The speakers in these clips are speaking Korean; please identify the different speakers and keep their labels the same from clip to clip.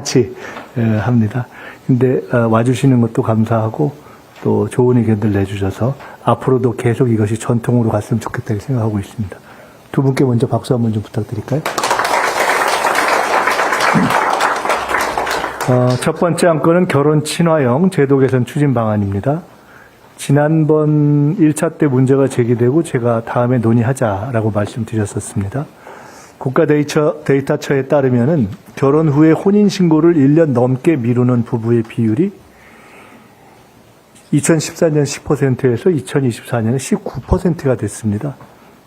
Speaker 1: 같이 합니다. 근데 와주시는 것도 감사하고 또 좋은 의견들 내주셔서 앞으로도 계속 이것이 전통으로 갔으면 좋겠다고 생각하고 있습니다. 두 분께 먼저 박수 한번 좀 부탁드릴까요? 첫 번째 안건은 결혼 친화형 제도 개선 추진 방안입니다. 지난번 1차 때 문제가 제기되고 제가 다음에 논의하자라고 말씀드렸었습니다. 국가데이터처에 따르면은 결혼 후에 혼인신고를 1년 넘게 미루는 부부의 비율이 2014년 10%에서 2024년에 19%가 됐습니다.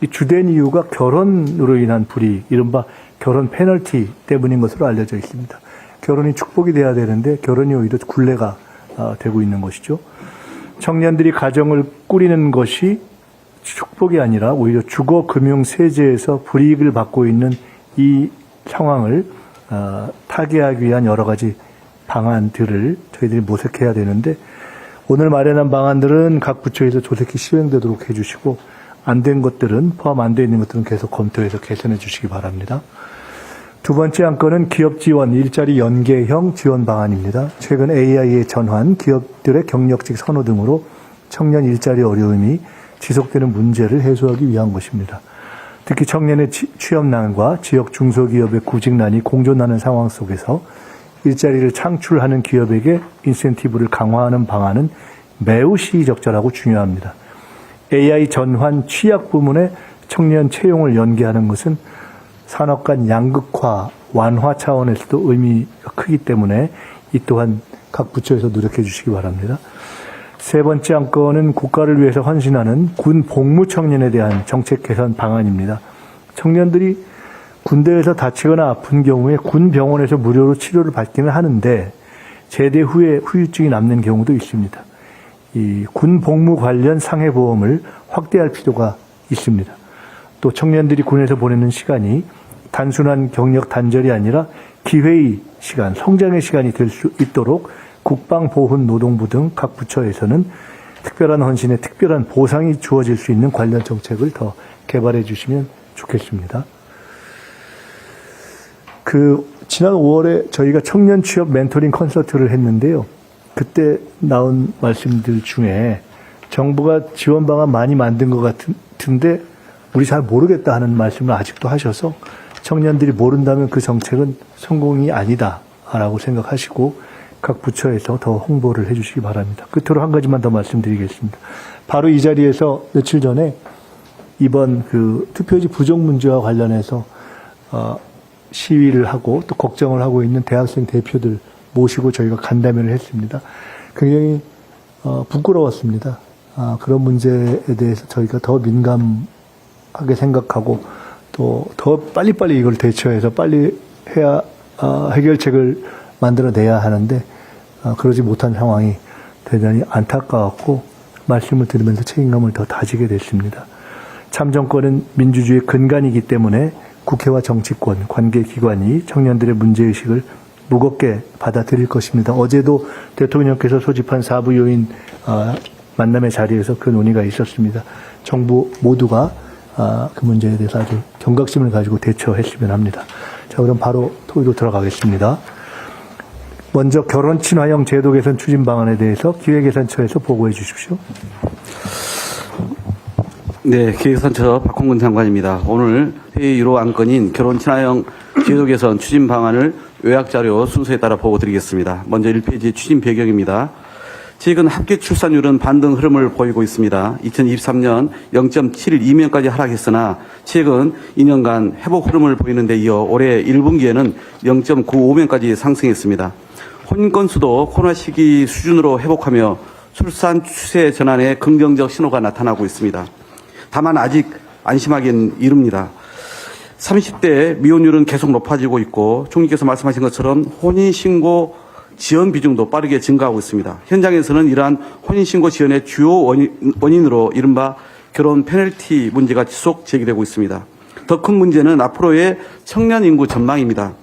Speaker 1: 이 주된 이유가 결혼으로 인한 불이익, 이른바 결혼 페널티 때문인 것으로 알려져 있습니다. 결혼이 축복이 돼야 되는데 결혼이 오히려 굴레가 되고 있는 것이죠. 청년들이 가정을 꾸리는 것이 축복이 아니라 오히려 주거금융세제에서 불이익을 받고 있는 이 상황을 타개하기 위한 여러 가지 방안들을 저희들이 모색해야 되는데 오늘 마련한 방안들은 각 부처에서 조속히 시행되도록 해주시고 안 된 것들은 포함 안 되어 있는 것들은 계속 검토해서 개선해 주시기 바랍니다. 두 번째 안건은 기업 지원 일자리 연계형 지원 방안입니다. 최근 AI의 전환, 기업들의 경력직 선호 등으로 청년 일자리 어려움이 지속되는 문제를 해소하기 위한 것입니다. 특히 청년의 취업난과 지역 중소기업의 구직난이 공존하는 상황 속에서 일자리를 창출하는 기업에게 인센티브를 강화하는 방안은 매우 시의적절하고 중요합니다. AI 전환 취약 부문의 청년 채용을 연계하는 것은 산업 간 양극화, 완화 차원에서도 의미가 크기 때문에 이 또한 각 부처에서 노력해 주시기 바랍니다. 세 번째 안건은 국가를 위해서 헌신하는 군 복무 청년에 대한 정책 개선 방안입니다. 청년들이 군대에서 다치거나 아픈 경우에 군 병원에서 무료로 치료를 받기는 하는데 제대 후에 후유증이 남는 경우도 있습니다. 이 군 복무 관련 상해보험을 확대할 필요가 있습니다. 또 청년들이 군에서 보내는 시간이 단순한 경력 단절이 아니라 기회의 시간, 성장의 시간이 될 수 있도록 국방보훈노동부 등 각 부처에서는 특별한 헌신에 특별한 보상이 주어질 수 있는 관련 정책을 더 개발해 주시면 좋겠습니다. 지난 5월에 저희가 청년 취업 멘토링 콘서트를 했는데요. 그때 나온 말씀들 중에 정부가 지원 방안 많이 만든 것 같은데 우리 잘 모르겠다 하는 말씀을 아직도 하셔서 청년들이 모른다면 그 정책은 성공이 아니다라고 생각하시고 각 부처에서 더 홍보를 해 주시기 바랍니다. 끝으로 한 가지만 더 말씀드리겠습니다. 바로 이 자리에서 며칠 전에 이번 투표지 부정 문제와 관련해서 시위를 하고 또 걱정을 하고 있는 대학생 대표들 모시고 저희가 간담회를 했습니다. 굉장히 부끄러웠습니다. 그런 문제에 대해서 저희가 더 민감하게 생각하고 또 더 빨리빨리 이걸 대처해서 빨리 해야 해결책을 만들어내야 하는데 그러지 못한 상황이 대단히 안타까웠고 말씀을 들으면서 책임감을 더 다지게 됐습니다. 참정권은 민주주의의 근간이기 때문에 국회와 정치권, 관계기관이 청년들의 문제의식을 무겁게 받아들일 것입니다. 어제도 대통령께서 소집한 사부 요인 만남의 자리에서 그 논의가 있었습니다. 정부 모두가 그 문제에 대해서 아주 경각심을 가지고 대처했으면 합니다. 자, 그럼 바로 토의로 들어가겠습니다. 먼저 결혼 친화형 제도 개선 추진 방안에 대해서 기획예산처에서 보고해 주십시오.
Speaker 2: 네, 기획예산처 박홍근 장관입니다. 오늘 회의 1호 안건인 결혼 친화형 제도 개선 추진 방안을 요약자료 순서에 따라 보고 드리겠습니다. 먼저 1페이지 추진 배경입니다. 최근 합계 출산율은 반등 흐름을 보이고 있습니다. 2023년 0.72명까지 하락했으나 최근 2년간 회복 흐름을 보이는 데 이어 올해 1분기에는 0.95명까지 상승했습니다. 혼인 건수도 코로나 시기 수준으로 회복하며 출산 추세 전환에 긍정적 신호가 나타나고 있습니다. 다만 아직 안심하기는 이릅니다. 30대 미혼율은 계속 높아지고 있고 총리께서 말씀하신 것처럼 혼인신고 지연 비중도 빠르게 증가하고 있습니다. 현장에서는 이러한 혼인신고 지연의 주요 원인으로 이른바 결혼 페널티 문제가 지속 제기되고 있습니다. 더 큰 문제는 앞으로의 청년 인구 전망입니다.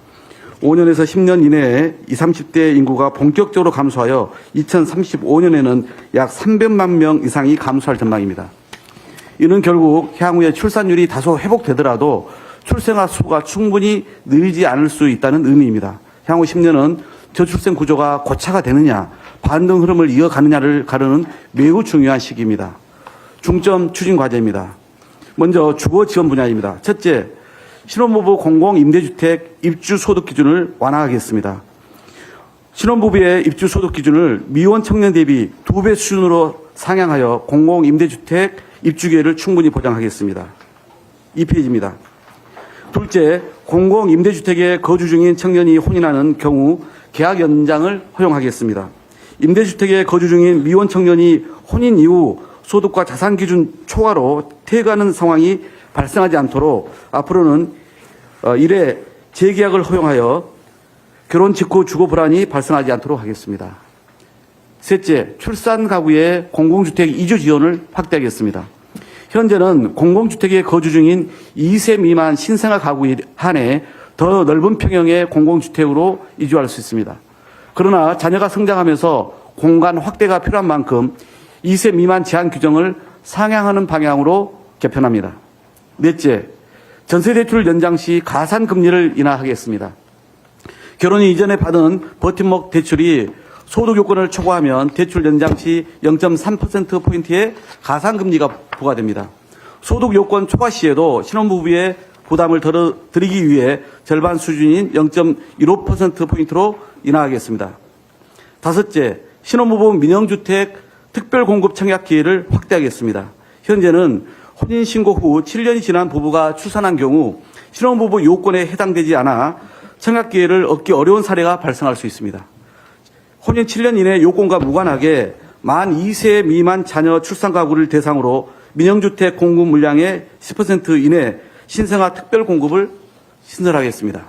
Speaker 2: 5년에서 10년 이내에 20, 30대 인구가 본격적으로 감소하여 2035년에는 약 300만 명 이상이 감소할 전망입니다. 이는 결국 향후에 출산율이 다소 회복되더라도 출생아 수가 충분히 늘지 않을 수 있다는 의미입니다. 향후 10년은 저출생 구조가 고착화 되느냐, 반등 흐름을 이어가느냐를 가르는 매우 중요한 시기입니다. 중점 추진 과제입니다. 먼저 주거 지원 분야입니다. 첫째, 신혼부부 공공임대주택 입주소득 기준을 완화하겠습니다. 신혼부부의 입주소득 기준을 미혼 청년 대비 2배 수준으로 상향하여 공공임대주택 입주기회를 충분히 보장하겠습니다. 2페이지입니다. 둘째, 공공임대주택에 거주 중인 청년이 혼인하는 경우 계약 연장을 허용하겠습니다. 임대주택에 거주 중인 미혼 청년이 혼인 이후 소득과 자산 기준 초과로 퇴거하는 상황이 발생하지 않도록 앞으로는 이래 재계약을 허용하여 결혼 직후 주거 불안이 발생하지 않도록 하겠습니다. 셋째, 출산 가구의 공공주택 이주 지원을 확대하겠습니다. 현재는 공공주택에 거주 중인 2세 미만 신생아 가구에 한해 더 넓은 평형의 공공주택으로 이주할 수 있습니다. 그러나 자녀가 성장하면서 공간 확대가 필요한 만큼 2세 미만 제한 규정을 상향하는 방향으로 개편합니다. 넷째, 전세대출 연장 시 가산금리를 인하하겠습니다. 결혼 이전에 받은 버팀목 대출이 소득 요건을 초과하면 대출 연장 시 0.3%포인트의 가산금리가 부과됩니다. 소득 요건 초과 시에도 신혼부부의 부담을 덜어드리기 위해 절반 수준인 0.15%포인트로 인하하겠습니다. 다섯째, 신혼부부 민영주택 특별공급 청약 기회를 확대하겠습니다. 현재는 혼인신고 후 7년이 지난 부부가 출산한 경우 신혼부부 요건에 해당되지 않아 청약 기회를 얻기 어려운 사례가 발생할 수 있습니다. 혼인 7년 이내 요건과 무관하게 만 2세 미만 자녀 출산 가구를 대상으로 민영주택 공급 물량의 10% 이내 신생아 특별 공급을 신설하겠습니다.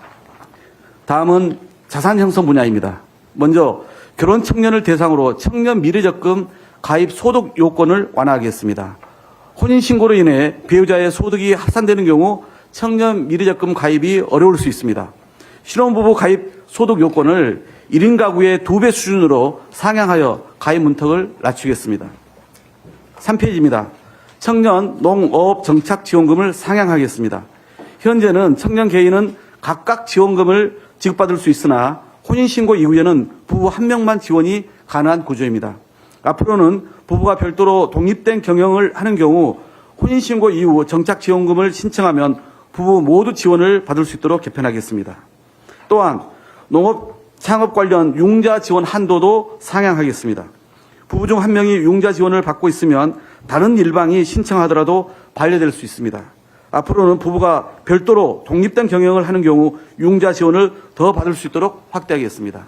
Speaker 2: 다음은 자산 형성 분야입니다. 먼저 결혼 청년을 대상으로 청년 미래적금 가입 소득 요건을 완화하겠습니다. 혼인신고로 인해 배우자의 소득이 합산되는 경우 청년 미래적금 가입이 어려울 수 있습니다. 신혼부부 가입 소득 요건을 1인 가구의 2배 수준으로 상향하여 가입 문턱을 낮추겠습니다. 3페이지입니다. 청년 농업 정착 지원금을 상향하겠습니다. 현재는 청년 개인은 각각 지원금을 지급받을 수 있으나 혼인신고 이후에는 부부 한 명만 지원이 가능한 구조입니다. 앞으로는 부부가 별도로 독립된 경영을 하는 경우 혼인신고 이후 정착지원금을 신청하면 부부 모두 지원을 받을 수 있도록 개편하겠습니다. 또한 농업 창업 관련 융자 지원 한도도 상향하겠습니다. 부부 중 한 명이 융자 지원을 받고 있으면 다른 일방이 신청하더라도 반려될 수 있습니다. 앞으로는 부부가 별도로 독립된 경영을 하는 경우 융자 지원을 더 받을 수 있도록 확대하겠습니다.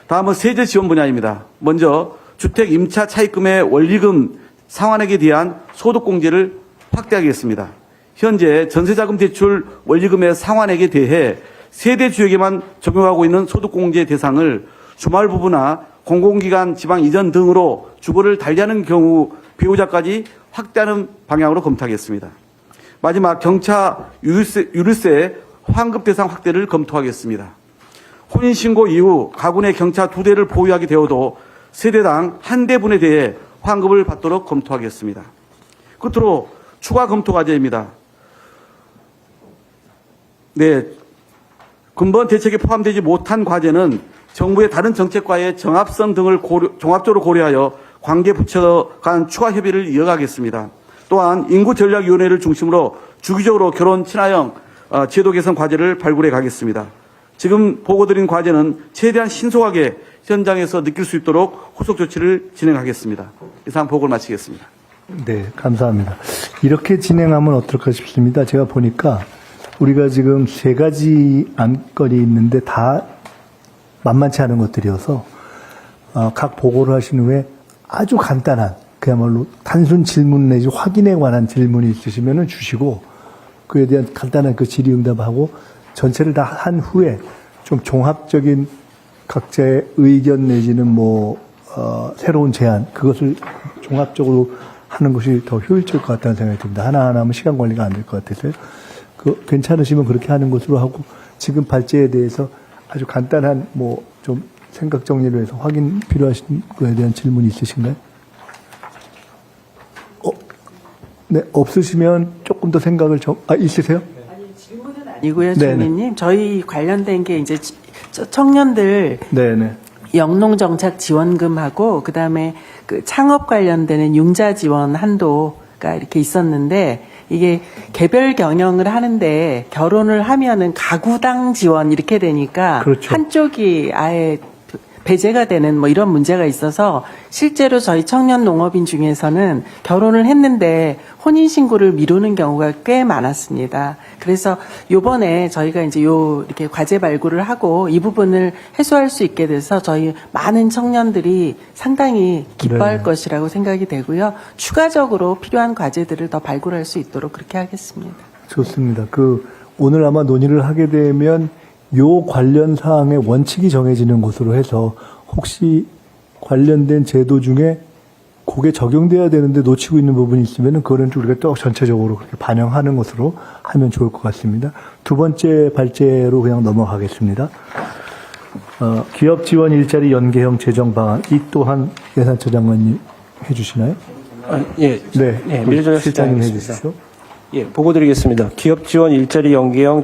Speaker 2: 다음은 세제 지원 분야입니다. 먼저 주택 임차 차입금의 원리금 상환액에 대한 소득공제를 확대하겠습니다. 현재 전세자금 대출 원리금의 상환액에 대해 세대주에게만 적용하고 있는 소득공제 대상을 주말 부부나 공공기관 지방 이전 등으로 주거를 달리하는 경우 배우자까지 확대하는 방향으로 검토하겠습니다. 마지막 경차 유류세 환급 대상 확대를 검토하겠습니다. 혼인신고 이후 가구 내 경차 2대를 보유하게 되어도 세대당 1대분에 대해 환급을 받도록 검토하겠습니다. 끝으로 추가 검토 과제입니다. 네, 근본 대책에 포함되지 못한 과제는 정부의 다른 정책과의 정합성 등을 종합적으로 고려하여 관계부처 간 추가 협의를 이어가겠습니다. 또한 인구전략위원회를 중심으로 주기적으로 결혼 친화형 제도 개선 과제를 발굴해 가겠습니다. 지금 보고드린 과제는 최대한 신속하게 현장에서 느낄 수 있도록 후속 조치를 진행하겠습니다. 이상 보고를 마치겠습니다.
Speaker 1: 네, 감사합니다. 이렇게 진행하면 어떨까 싶습니다. 제가 보니까 우리가 지금 3가지 안건이 있는데 다 만만치 않은 것들이어서 각 보고를 하신 후에 아주 간단한 그야말로 단순 질문 내지 확인에 관한 질문이 있으시면 주시고 그에 대한 간단한 그 질의응답하고 전체를 다 한 후에 좀 종합적인 각자의 의견 내지는 새로운 제안 그것을 종합적으로 하는 것이 더 효율적일 것 같다는 생각이 듭니다. 하나하나 하면 시간 관리가 안 될 것 같아서요. 괜찮으시면 그렇게 하는 것으로 하고 지금 발제에 대해서 아주 간단한 좀 생각 정리를 해서 확인 필요하신 거에 대한 질문이 있으신가요? 네, 없으시면 조금 더 생각을 있으세요?
Speaker 3: 아니, 질문은 아니고요, 주민님. 저희 관련된 게 이제 청년들
Speaker 1: 네네.
Speaker 3: 영농정착 지원금하고 그다음에 그 창업 관련되는 융자 지원 한도가 이렇게 있었는데 이게 개별 경영을 하는데 결혼을 하면은 가구당 지원 이렇게 되니까
Speaker 1: 그렇죠.
Speaker 3: 한쪽이 아예 배제가 되는 뭐 이런 문제가 있어서 실제로 저희 청년 농업인 중에서는 결혼을 했는데 혼인신고를 미루는 경우가 꽤 많았습니다. 그래서 요번에 저희가 이제 이렇게 과제 발굴을 하고 이 부분을 해소할 수 있게 돼서 저희 많은 청년들이 상당히 기뻐할
Speaker 1: 네.
Speaker 3: 것이라고 생각이 되고요. 추가적으로 필요한 과제들을 더 발굴할 수 있도록 그렇게 하겠습니다.
Speaker 1: 좋습니다. 오늘 아마 논의를 하게 되면 요 관련 사항의 원칙이 정해지는 것으로 해서 혹시 관련된 제도 중에 그게 적용돼야 되는데 놓치고 있는 부분이 있으면 그거는 좀 우리가 또 전체적으로 그렇게 반영하는 것으로 하면 좋을 것 같습니다. 두 번째 발제로 그냥 넘어가겠습니다. 기업 지원 일자리 연계형 재정 방안, 이 또한 예산처 장관님 해주시나요?
Speaker 4: 예.
Speaker 1: 네.
Speaker 4: 예, 밀정현
Speaker 1: 실장님
Speaker 4: 실장님
Speaker 1: 해주시죠.
Speaker 4: 예, 보고 드리겠습니다. 기업 지원 일자리 연계형 재정